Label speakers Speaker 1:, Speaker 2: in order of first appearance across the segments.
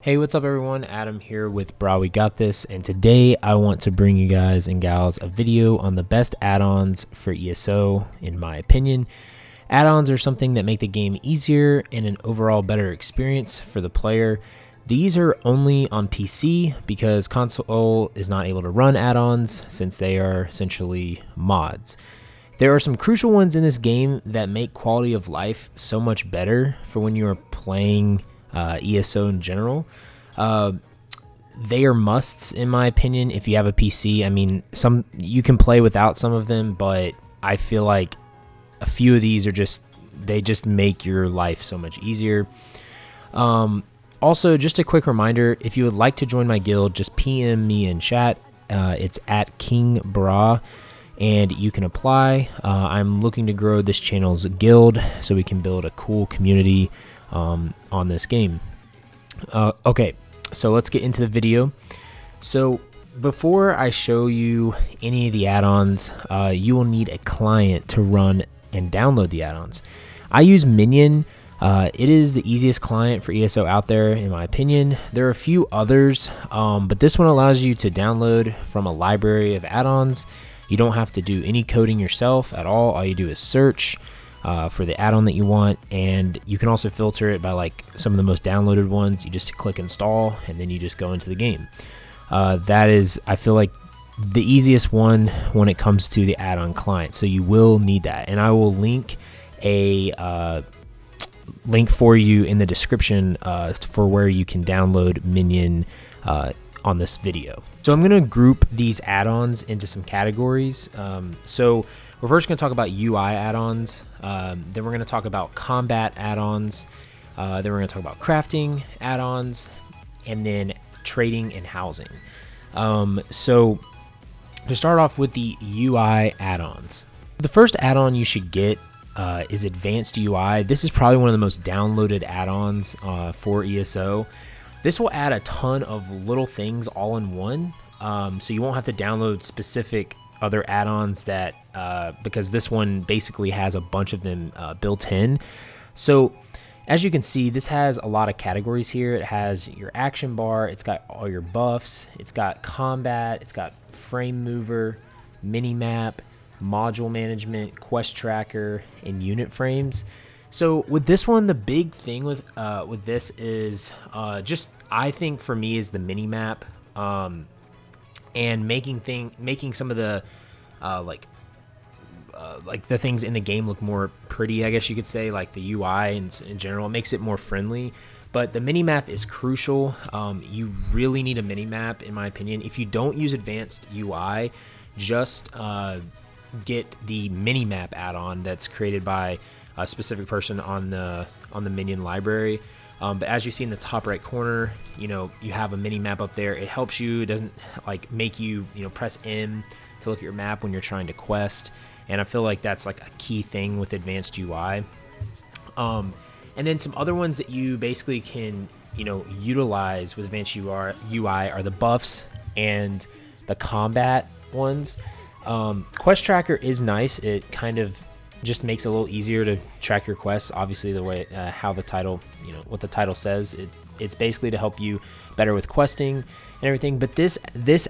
Speaker 1: Hey, what's up everyone? Adam here with Bra We Got This, and today I want to bring you guys and gals a video on the best add-ons for ESO in my opinion. Add-ons are something that make the game easier and an overall better experience for the player. These are only on PC because console is not able to run add-ons since they are essentially mods. There are some crucial ones in this game that make quality of life so much better for when you are playing ESO in general. They are musts in my opinion if you have a PC. I mean, some you can play without some of them, but I feel like a few of these are just make your life so much easier. Also, just a quick reminder, if you would like to join my guild, just PM me in chat. It's at King Bra, and you can apply. I'm looking to grow this channel's guild so we can build a cool community on this game. Okay, so let's get into the video. So before I show you any of the add-ons, you will need a client to run and download the add-ons. I use Minion. It is the easiest client for ESO out there in my opinion. There are a few others, but this one allows you to download from a library of add-ons. You don't have to do any coding yourself at all you do is search for the add-on that you want, and you can also filter it by like some of the most downloaded ones. You just click install and then you just go into the game. That is, I feel like, the easiest one when it comes to the add-on client, so you will need that, and I will link a link for you in the description for where you can download Minion on this video. So I'm going to group these add-ons into some categories. So we're first going to talk about UI add-ons, then we're going to talk about combat add-ons, then we're going to talk about crafting add-ons, and then trading and housing. So to start off with the UI add-ons, the first add-on you should get is Advanced UI. This is probably one of the most downloaded add-ons for ESO. This will add a ton of little things all in one, so you won't have to download specific other add-ons that because this one basically has a bunch of them built in. So as you can see, this has a lot of categories here. It has your action bar, it's got all your buffs, it's got combat, it's got frame mover, mini map, module management, quest tracker, and unit frames. So with this one, the big thing with this is just, I think for me, is the mini map, and making some of the like the things in the game look more pretty, I guess you could say, like the UI in general. It makes it more friendly. But the mini map is crucial. You really need a mini map, in my opinion. If you don't use Advanced UI, just get the mini map add-on that's created by a specific person on the Minion library. But as you see in the top right corner, you have a mini map up there. It helps you. It doesn't like make you press M to look at your map when you're trying to quest. And I feel like that's like a key thing with Advanced UI. And then some other ones that you basically can utilize with Advanced UI are the buffs and the combat ones. Quest tracker is nice. It kind of just makes it a little easier to track your quests. Obviously, the way how the title, what the title says, it's basically to help you better with questing and everything. But this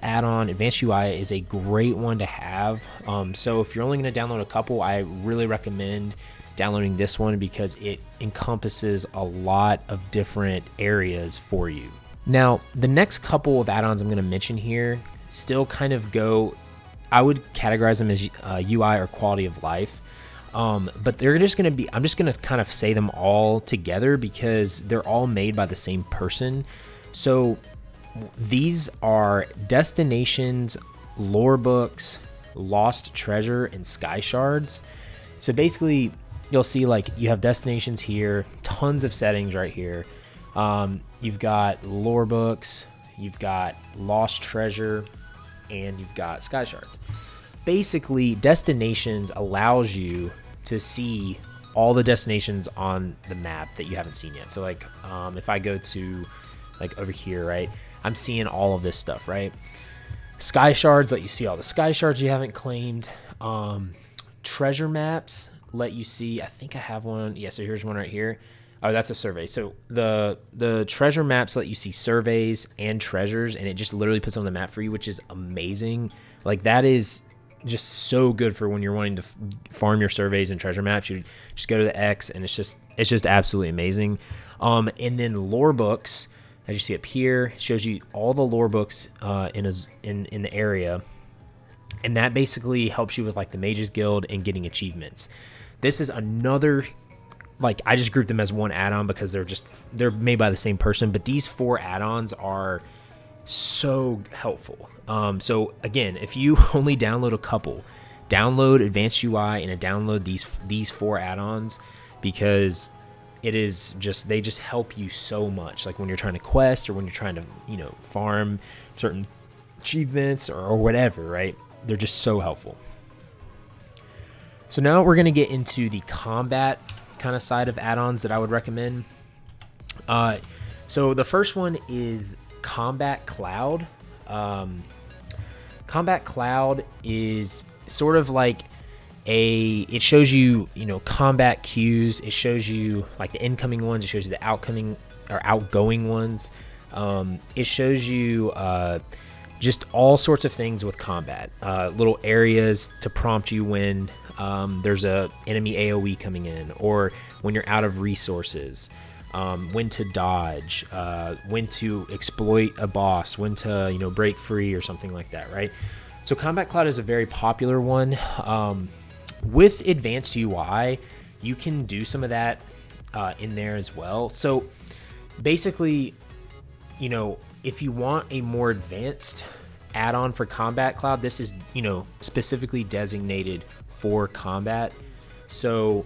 Speaker 1: add-on, Advanced UI, is a great one to have. So if you're only going to download a couple, I really recommend downloading this one because it encompasses a lot of different areas for you. Now, the next couple of add-ons I'm going to mention here still kind of go, I would categorize them as UI or quality of life. But they're just going to be, I'm just going to kind of say them all together because they're all made by the same person. So these are destinations, lore books, lost treasure, and sky shards. So basically you'll see like you have destinations here, tons of settings right here. You've got lore books, you've got lost treasure, and you've got sky shards. Basically, destinations allows you to see all the destinations on the map that you haven't seen yet. So like if I go to like over here, right, I'm seeing all of this stuff, right? Sky shards let you see all the sky shards you haven't claimed. Treasure maps let you see, I think I have one. Yeah, so here's one right here. Oh, that's a survey. So the treasure maps let you see surveys and treasures, and it just literally puts on the map for you, which is amazing. Like, that is just so good for when you're wanting to farm your surveys and treasure maps. You just go to the X, and it's just absolutely amazing. And then lore books, as you see up here, shows you all the lore books in the area, and that basically helps you with like the Mages Guild and getting achievements. This is another, like, I just grouped them as one add-on because they're made by the same person, but these 4 add-ons are so helpful. So again, if you only download a couple, download Advanced UI and download these 4 add-ons, because they just help you so much. Like when you're trying to quest or when you're trying to, farm certain achievements or whatever, right? They're just so helpful. So now we're going to get into the combat kind of side of add-ons that I would recommend. So the first one is Combat Cloud. Combat Cloud is sort of like it shows you, combat queues. It shows you like the incoming ones. It shows you the outgoing ones. It shows you just all sorts of things with combat. Little areas to prompt you when there's a enemy AoE coming in, or when you're out of resources, when to dodge, when to exploit a boss, when to break free or something like that, right? So Combat Cloud is a very popular one. With Advanced UI, you can do some of that in there as well. So basically, if you want a more advanced add-on for Combat Cloud, this is specifically designated for combat. So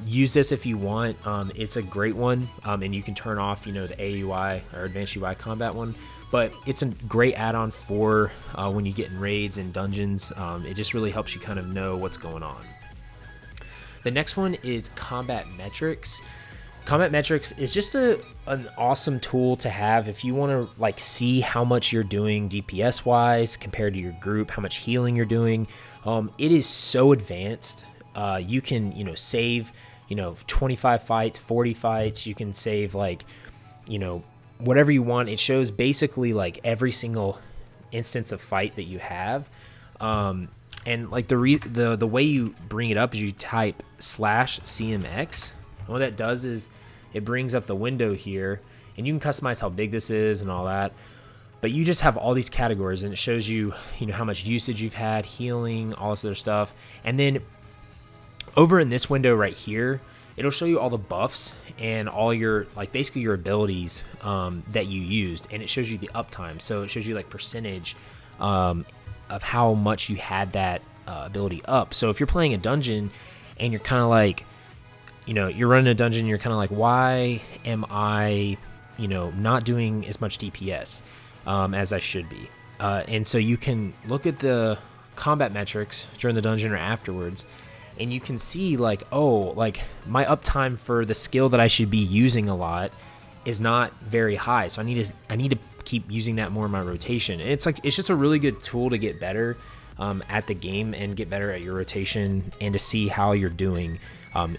Speaker 1: use this if you want. It's a great one, and you can turn off the AUI or Advanced UI combat one, but it's a great add-on for when you get in raids and dungeons. It just really helps you kind of know what's going on. The next one is Combat Metrics. Combat Metrics is just an awesome tool to have if you want to see how much you're doing DPS wise compared to your group, how much healing you're doing. It is so advanced. You can save 25 fights, 40 fights. You can save whatever you want. It shows basically every single instance of fight that you have. And the way you bring it up is you type /CMX. And what that does is it brings up the window here, and you can customize how big this is and all that. But you just have all these categories, and it shows you, how much usage you've had, healing, all this other stuff. And then over in this window right here, it'll show you all the buffs and all your, basically your abilities that you used. And it shows you the uptime. So it shows you percentage of how much you had that ability up. So if you're playing a dungeon and you're kind of you're running a dungeon, you're kind of why am I, not doing as much DPS as I should be? And so you can look at the combat metrics during the dungeon or afterwards, and you can see my uptime for the skill that I should be using a lot is not very high. So I need to keep using that more in my rotation. And it's just a really good tool to get better at the game and get better at your rotation and to see how you're doing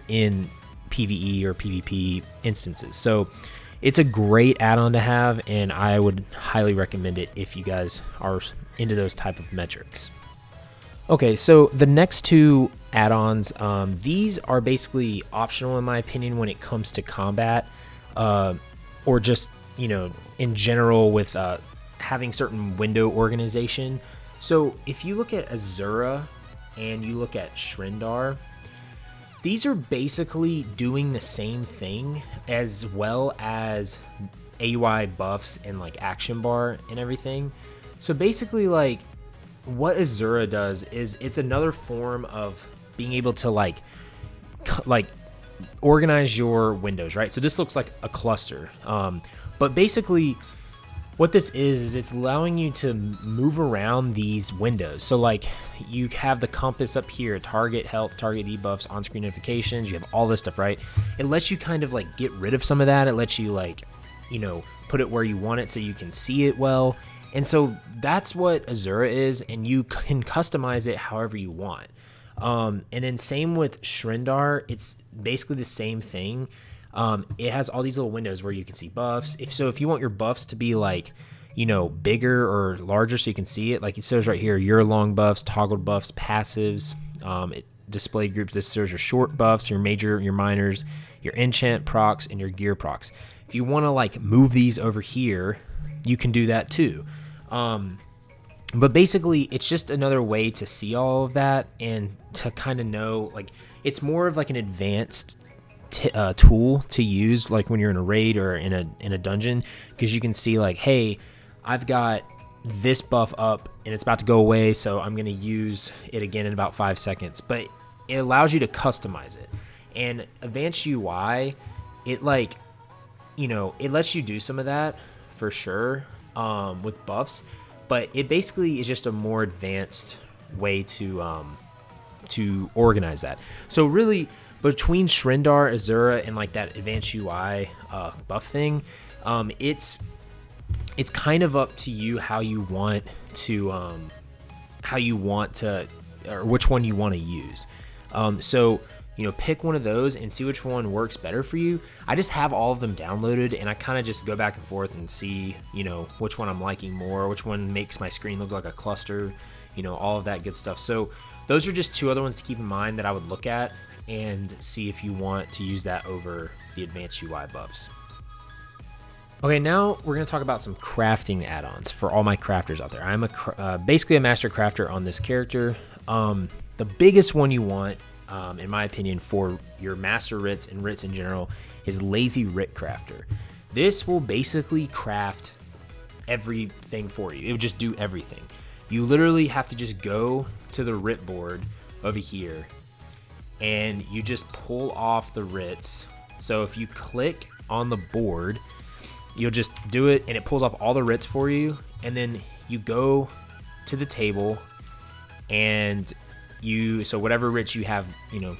Speaker 1: in PvE or PvP instances. So it's a great add-on to have, and I would highly recommend it if you guys are into those type of metrics. Okay, so the next 2 add-ons, these are basically optional in my opinion when it comes to combat, or just in general with having certain window organization. So if you look at Azura and you look at Shrindar, these are basically doing the same thing as well as AUI buffs and action bar and everything. So basically what Azura does is it's another form of being able to organize your windows, right? So this looks like a cluster. But basically what this is it's allowing you to move around these windows. So you have the compass up here, target health, target debuffs, on-screen notifications, you have all this stuff, right? It lets you kind of get rid of some of that. It lets you put it where you want it so you can see it well. And so that's what Azura is, and you can customize it however you want. And then same with Shrindar, it's basically the same thing. It has all these little windows where you can see buffs. If you want your buffs to be like, bigger or larger so you can see it, like it says right here, your long buffs, toggled buffs, passives, it displayed groups. This shows your short buffs, your major, your minors, your enchant procs, and your gear procs. If you want to like move these over here, you can do that too. But basically, it's just another way to see all of that and to kind of know, like, it's more of like an advanced tool to use, like when you're in a raid or in a dungeon, because you can see like, hey, I've got this buff up and it's about to go away, so I'm going to use it again in about 5 seconds. But it allows you to customize it. And Advanced UI, it like, it lets you do some of that for sure with buffs, but it basically is just a more advanced way to organize that. So really, between Shrindar, Azura, and like that Advanced UI buff thing, it's kind of up to you how you want to or which one you want to use. So pick one of those and see which one works better for you. I just have all of them downloaded, and I kind of just go back and forth and see which one I'm liking more, which one makes my screen look like a cluster, all of that good stuff. So those are just two other ones to keep in mind that I would look at and see if you want to use that over the Advanced UI buffs. Okay, now we're going to talk about some crafting add-ons for all my crafters out there. I'm basically a master crafter on this character. The biggest one you want, in my opinion, for your master writs and writs in general is Lazy Writ Crafter. This will basically craft everything for you. It will just do everything. You literally have to just go to the writ board over here and you just pull off the writs. So if you click on the board, you'll just do it and it pulls off all the writs for you. And then you go to the table and so whatever writs you have,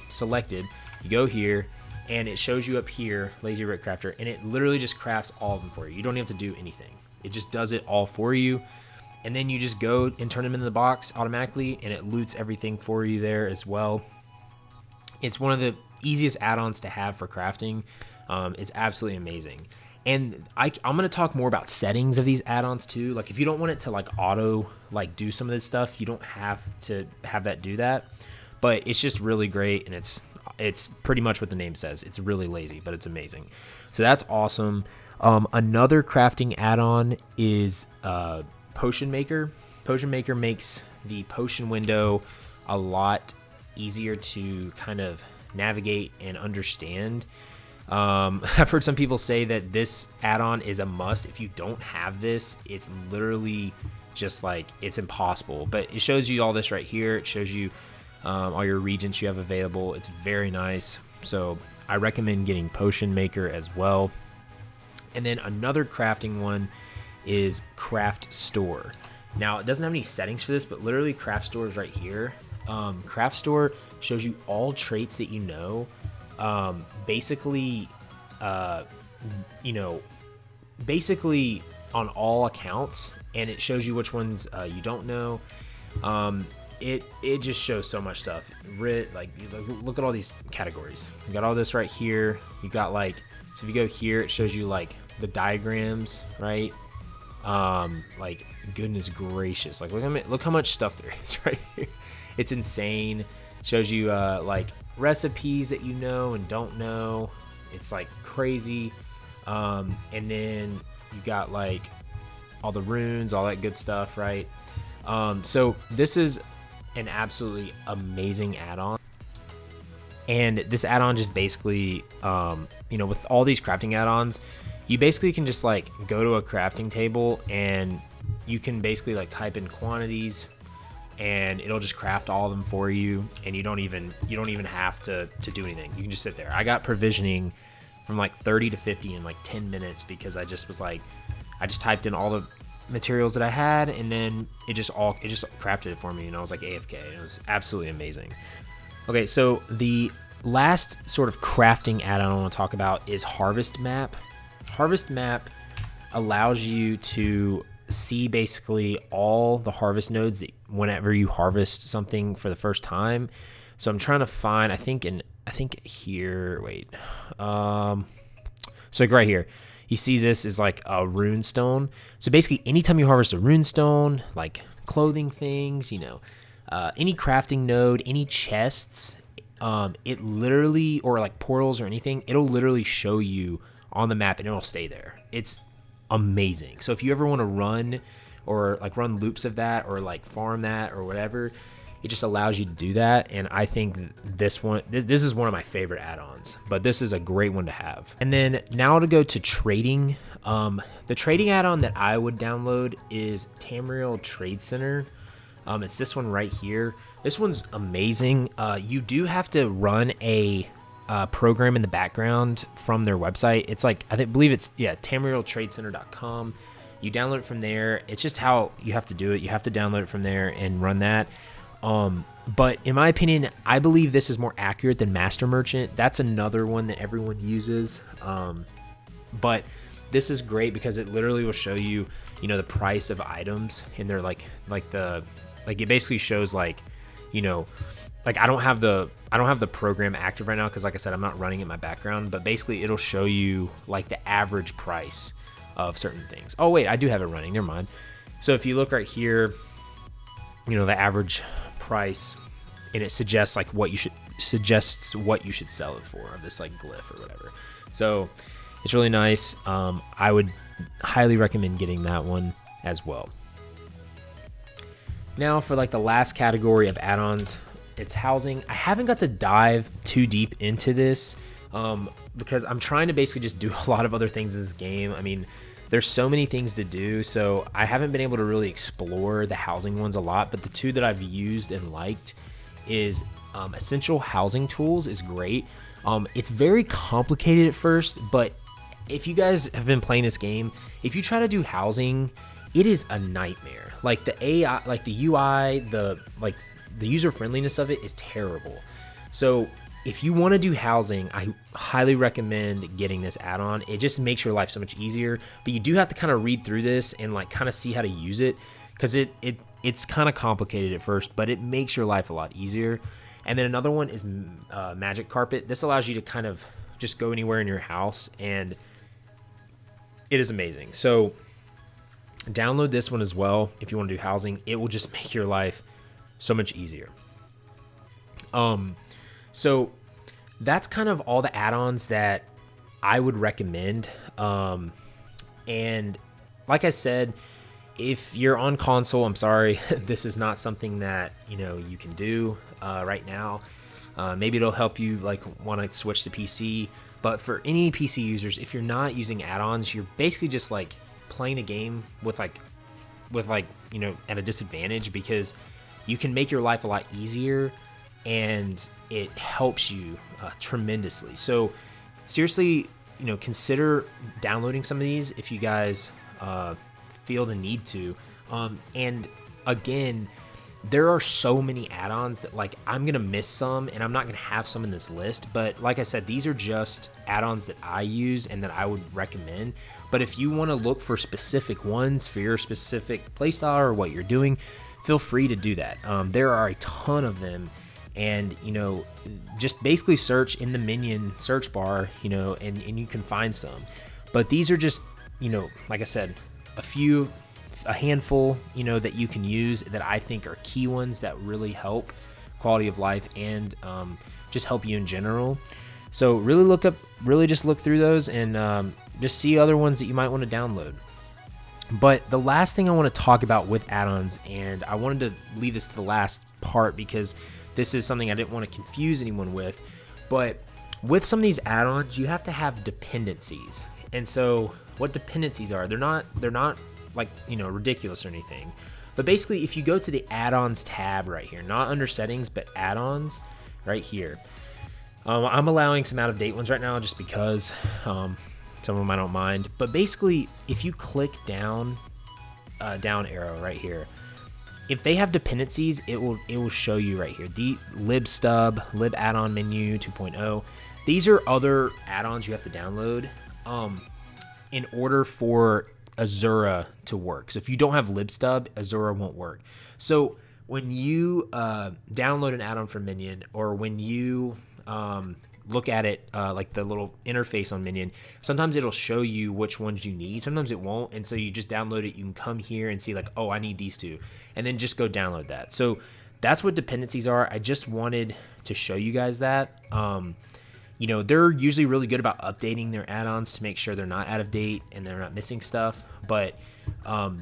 Speaker 1: selected, you go here and it shows you up here, Lazy Writ Crafter, and it literally just crafts all of them for you. You don't have to do anything. It just does it all for you. And then you just go and turn them into the box automatically, and it loots everything for you there as well. It's one of the easiest add-ons to have for crafting. It's absolutely amazing. And I'm going to talk more about settings of these add-ons too. Like if you don't want it to like auto like do some of this stuff, you don't have to have that do that. But it's just really great, and it's pretty much what the name says. It's really lazy, but it's amazing. So that's awesome. Another crafting add-on is Potion Maker. Potion Maker makes the potion window a lot easier to kind of navigate and understand. I've heard some people say that this add-on is a must. If you don't have this, it's literally just like, it's impossible. But it shows you all this right here. It shows you all your regions you have available. It's very nice. So I recommend getting Potion Maker as well. And then another crafting one is Craft Store. Now, it doesn't have any settings for this, but literally Craft Store is right here. Craft Store shows you all traits that you know. Basically on all accounts, and it shows you which ones you don't know. It just shows so much stuff. Look at all these categories. You got all this right here. You got like, so if you go here, it shows you like the diagrams, right? Like goodness gracious, like look how much stuff there is right here. It's insane. Shows you like recipes that you know and don't know. It's like crazy. And then you got like all the runes, all that good stuff, right? So this is an absolutely amazing add-on. And this add-on just basically, with all these crafting add-ons, you basically can just like go to a crafting table and you can basically like type in quantities and it'll just craft all of them for you, and you don't even have to do anything. You can just sit there. I got provisioning from like 30 to 50 in like 10 minutes because I just typed in all the materials that I had, and then it just crafted it for me, and I was like AFK. It was absolutely amazing. Okay, so the last sort of crafting add-on I want to talk about is Harvest Map. Harvest Map allows you to see basically all the harvest nodes whenever you harvest something for the first time. So I'm trying to find, I think here, wait, So like right here, you see this is like a rune stone. So basically anytime you harvest a rune stone, like clothing things, any crafting node, any chests, it literally, or like portals or anything, it'll literally show you on the map and it'll stay there. It's amazing. So if you ever want to run loops of that or like farm that or whatever, it just allows you to do that. And I think this is one of my favorite add-ons, but this is a great one to have. And then now to go to trading. The trading add-on that I would download is Tamriel Trade Center. It's this one right here. This one's amazing. You do have to run a program in the background from their website. It's like, believe it's, tamrieltradecenter.com. You download it from there. It's just how you have to do it. You have to download it from there and run that. But in my opinion, I believe this is more accurate than Master Merchant. That's another one that everyone uses. But this is great because it literally will show you, the price of items, and they're like it basically shows I don't have the program active right now because like I said, I'm not running it in my background, but basically it'll show you like the average price of certain things. Oh wait, I do have it running. Never mind. So if you look right here, the average price, and it suggests what you should sell it for, this like glyph or whatever. So it's really nice. I would highly recommend getting that one as well. Now for like the last category of add-ons, it's housing. I haven't got to dive too deep into this because I'm trying to basically just do a lot of other things in this game. I mean, there's so many things to do, so I haven't been able to really explore the housing ones a lot, but the two that I've used and liked is Essential Housing Tools is great. It's very complicated at first, but if you guys have been playing this game, if you try to do housing, it is a nightmare. Like the AI, like the UI, the user friendliness of it is terrible. So if you want to do housing, I highly recommend getting this add-on. It just makes your life so much easier, but you do have to kind of read through this and like kind of see how to use it, because it's kind of complicated at first, but it makes your life a lot easier. And then another one is Magic Carpet. This allows you to kind of just go anywhere in your house, and it is amazing. So download this one as well if you want to do housing. It will just make your life so much easier. So that's kind of all the add-ons that I would recommend. And like I said, if you're on console, I'm sorry, this is not something that, you can do right now. Maybe it'll help you want to switch to PC, but for any PC users, if you're not using add-ons, you're basically just playing the game with at a disadvantage, because you can make your life a lot easier and it helps you tremendously. So seriously, consider downloading some of these if you guys feel the need to. And again, there are so many add-ons that I'm gonna miss some, and I'm not gonna have some in this list, but like I said, these are just add-ons that I use and that I would recommend. But if you want to look for specific ones for your specific playstyle or what you're doing, feel free to do that. There are a ton of them, and just basically search in the minion search bar, and you can find some. But these are just, like I said, a handful, that you can use that I think are key ones that really help quality of life and just help you in general. So really just look through those and just see other ones that you might want to download. But the last thing I want to talk about with add-ons, and I wanted to leave this to the last part because this is something I didn't want to confuse anyone with, but with some of these add-ons, you have to have dependencies. And so what dependencies are, they're not ridiculous or anything. But basically, if you go to the add-ons tab right here, not under settings, but add-ons right here. I'm allowing some out-of-date ones right now just because some of them I don't mind. But basically, if you click down arrow right here, if they have dependencies, it will show you right here. The libstub, lib add-on menu 2.0. These are other add-ons you have to download in order for Azura to work. So if you don't have libstub, Azura won't work. So when you download an add-on for Minion, or when you look at it like the little interface on Minion, sometimes it'll show you which ones you need. Sometimes it won't, and so you just download it. You can come here and see like, oh, I need these two, and then just go download that. So that's what dependencies are. I just wanted to show you guys that. You know, they're usually really good about updating their add-ons to make sure they're not out of date and they're not missing stuff. But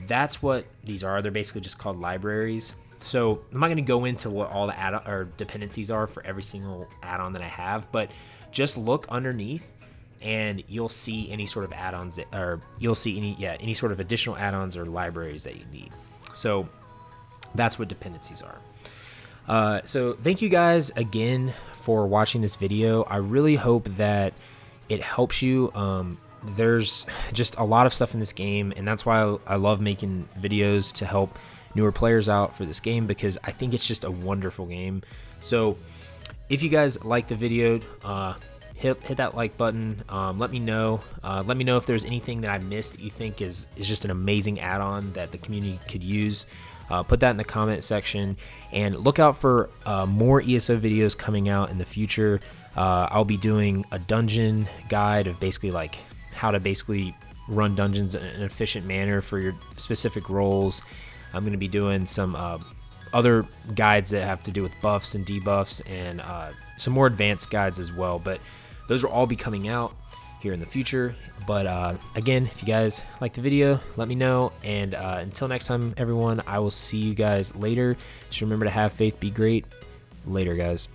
Speaker 1: that's what these are. They're basically just called libraries. So I'm not going to go into what all the add-on or dependencies are for every single add-on that I have, but just look underneath and you'll see any sort of add-ons or you'll see any sort of additional add-ons or libraries that you need. So that's what dependencies are. So thank you guys again for watching this video. I really hope that it helps you. There's just a lot of stuff in this game, and that's why I love making videos to help newer players out for this game, because I think it's just a wonderful game. So if you guys like the video, hit that like button. Let me know if there's anything that I missed that you think is just an amazing add-on that the community could use. Put that in the comment section, and look out for more ESO videos coming out in the future. I'll be doing a dungeon guide of basically like how to basically run dungeons in an efficient manner for your specific roles. I'm going to be doing some other guides that have to do with buffs and debuffs, and some more advanced guides as well. But those will all be coming out here in the future. But again, if you guys like the video, let me know. And until next time, everyone, I will see you guys later. Just remember to have faith, be great. Later, guys.